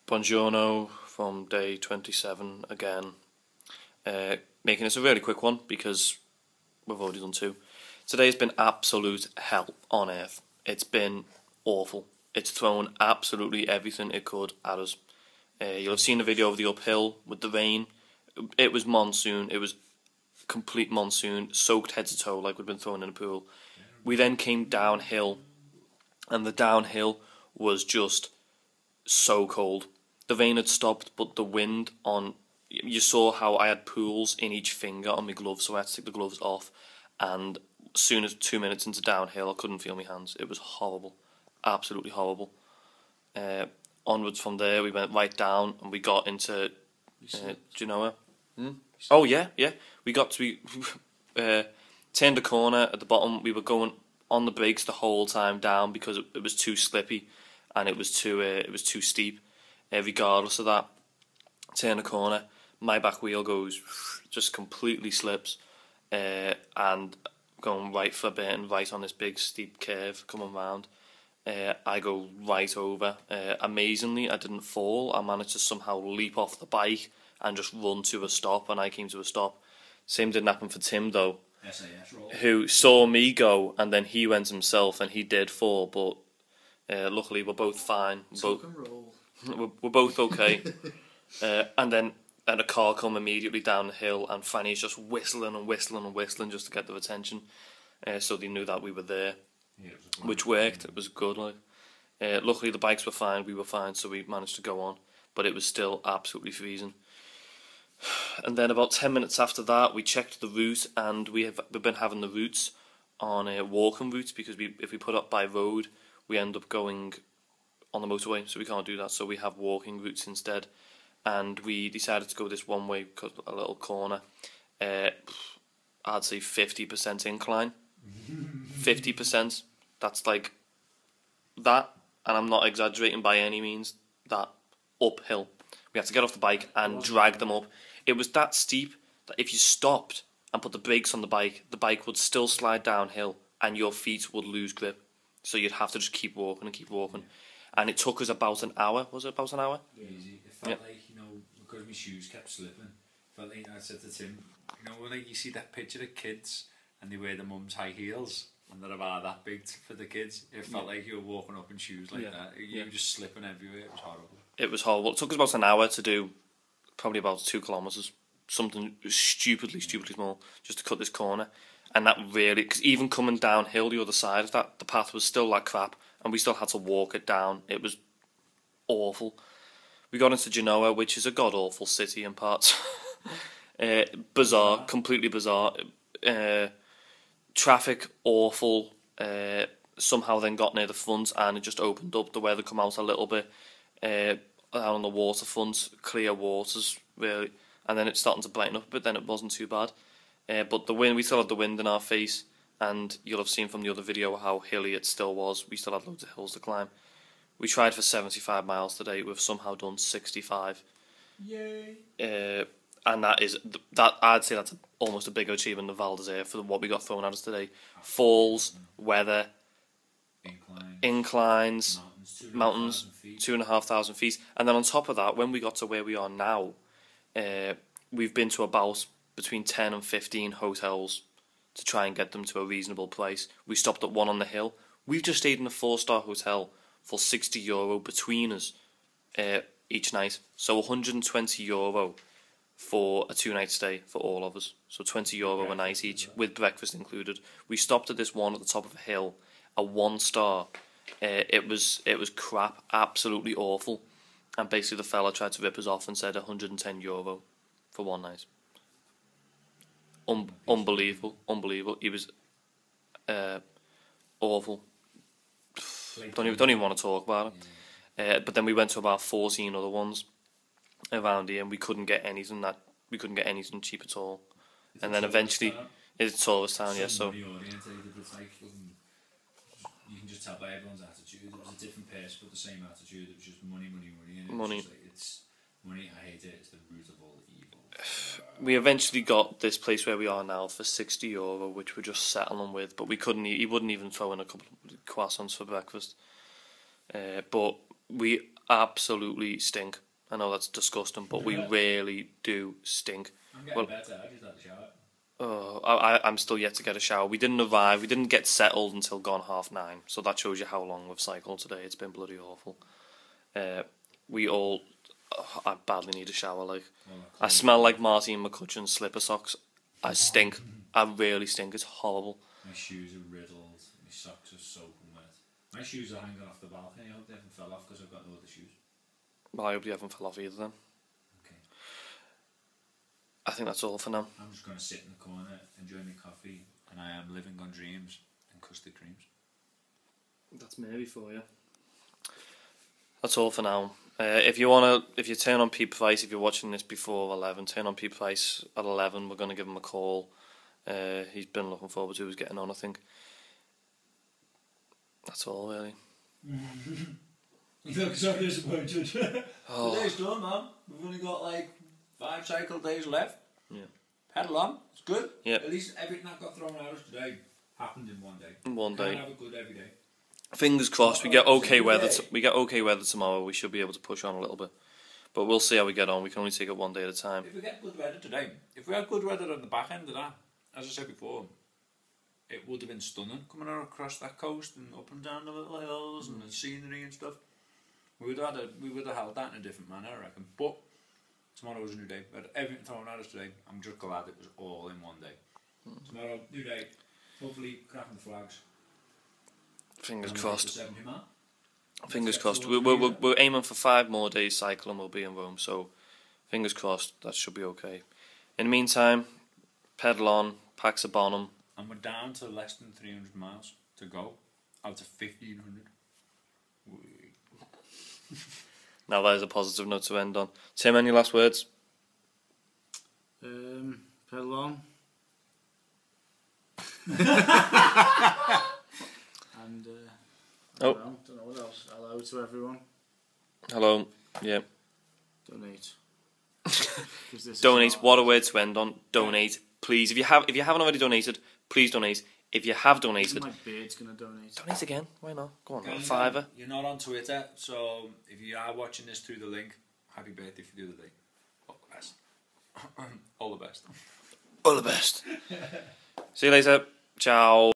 Buongiorno from day 27 again. Making this a really quick one because we've already done two. Today's been absolute hell on earth. It's been awful. It's thrown absolutely everything it could at us. You'll have seen the video of the uphill with the rain. It was monsoon. It was complete monsoon, soaked head to toe like we'd been thrown in a pool. We then came downhill, and the downhill was just so cold. The rain had stopped, but the wind on... You saw how I had pools in each finger on my gloves, so I had to take the gloves off. And as soon as 2 minutes into downhill, I couldn't feel my hands. It was horrible. Absolutely horrible. Onwards from there, we went right down, and we got into Genoa. Oh, yeah. We got to... turned the corner at the bottom. We were going on the brakes the whole time down because it was too slippy and it was too steep. Regardless of that, turn the corner, my back wheel goes, just completely slips, and going right for a bit and right on this big steep curve coming round. I go right over. Amazingly, I didn't fall. I managed to somehow leap off the bike and just run to a stop, and I came to a stop. Same didn't happen for Tim though, who saw me go and then he went himself and he did fall, but luckily we're both fine. We're both okay. And then a car come immediately down the hill and Fanny's just whistling just to get their attention. So they knew that we were there, which worked. It was good. Luckily the bikes were fine, we were fine, so we managed to go on. But it was still absolutely freezing. And then about 10 minutes after that, we checked the route, and we've been having the routes on walking routes because if we put up by road, we end up going on the motorway, so we can't do that. So we have walking routes instead, and we decided to go this one way because a little corner. I'd say 50% incline, 50%. That's like that, and I'm not exaggerating by any means. That uphill. We had to get off the bike and drag them up. It was that steep that if you stopped and put the brakes on the bike would still slide downhill and your feet would lose grip. So you'd have to just keep walking and keep walking. And it took us about an hour. Was it about an hour? Easy. It felt like, because my shoes kept slipping, it felt like I said to Tim, when you see that picture of kids and they wear their mum's high heels and they're about that big for the kids, it felt like you were walking up in shoes like that. You were just slipping everywhere. It was horrible. It was horrible. It took us about an hour to do probably about 2 kilometres, something stupidly small, just to cut this corner. And that really, because even coming downhill the other side of that, the path was still like crap, and we still had to walk it down. It was awful. We got into Genoa, which is a god-awful city in parts. Bizarre, completely bizarre. Traffic, awful. Somehow then got near the front and it just opened up. The weather come out a little bit. Down on the waterfront, clear waters, really. And then it's starting to brighten up a bit, then it wasn't too bad. But the wind, we still had the wind in our face, and you'll have seen from the other video how hilly it still was. We still had loads of hills to climb. We tried for 75 miles today, we've somehow done 65. Yay! And I'd say that's almost a bigger achievement than Val d'Isere for what we got thrown at us today. Falls, weather, inclines, mountains, 2,500 feet. And then on top of that, when we got to where we are now, we've been to about between 10 and 15 hotels to try and get them to a reasonable price. We stopped at one on the hill. We've just stayed in a 4-star hotel for €60 between us each night. So €120 for a 2-night stay for all of us. So €20 a night each, with breakfast included. We stopped at this one at the top of a hill, a 1-star. It was crap, absolutely awful. And basically the fella tried to rip us off and said €110 for one night. Unbelievable. He was awful. Don't even want to talk about it. But then we went to about 14 other ones around here, and we couldn't get anything cheap at all. And then eventually, it's a tourist town, yes. So you can just tell by everyone's attitude. It was a different pace, but the same attitude. It was just money. And money. It's money. I hate it. It's the root of all evil. We eventually got this place where we are now for €60, which we're just settling with. But we couldn't. He wouldn't even throw in a couple of croissants for breakfast. But absolutely stink. I know that's disgusting, but we really do stink. I'm getting Well, better. I just had a shower. Oh, I'm still yet to get a shower. We didn't arrive. We didn't get settled until gone 9:30. So that shows you how long we've cycled today. It's been bloody awful. We all, I badly need a shower. Like, I smell like Martin McCutcheon's slipper socks. I stink. I really stink. It's horrible. My shoes are riddled. My socks are soaking wet. My shoes are hanging off the balcony. I hope they haven't fell off because I've got no other shoes. Well, I hope you haven't fell off either then. Okay. I think that's all for now. I'm just going to sit in the corner, enjoy my coffee, and I am living on dreams and custard creams. That's maybe for you. That's all for now. If you turn on Pete Price, if you're watching this before 11, turn on Pete Price at 11. We're going to give him a call. He's been looking forward to us getting on, I think. That's all, really. You look so disappointed. Oh. The day's done, man. We've only got like 5 cycle days left. Yeah. Pedal on. It's good. Yeah. At least everything that got thrown at us today happened in one day. In one day. Can't have it good every day. Fingers crossed. We get okay weather. We get okay weather tomorrow. We should be able to push on a little bit, but we'll see how we get on. We can only take it one day at a time. If we get good weather today, if we had good weather on the back end of that, as I said before, it would have been stunning coming across that coast and up and down the little hills and the scenery and stuff. We would have held that in a different manner, I reckon. But tomorrow was a new day. But everything thrown at us today, I'm just glad it was all in one day. Tomorrow, new day. Hopefully, cracking the flags. Fingers crossed. 70 man. Fingers crossed. We're aiming for 5 more days cycling. We'll be in Rome. So, fingers crossed. That should be okay. In the meantime, pedal on. Pax a bonum. And we're down to less than 300 miles to go out of 1,500. Now that is a positive note to end on. Tim, any last words? Pedal on. And I don't know what else. Hello to everyone. Hello. Yeah. Donate. Donate. What a word to end on. Donate, please. If you haven't already donated, please donate. If you have donated, my beard's gonna donate. Donate again. Why not? Go on, a fiver. You're not on Twitter, so if you are watching this through the link, happy birthday if you do the link. All the best. All the best. All the best. See you later. Ciao.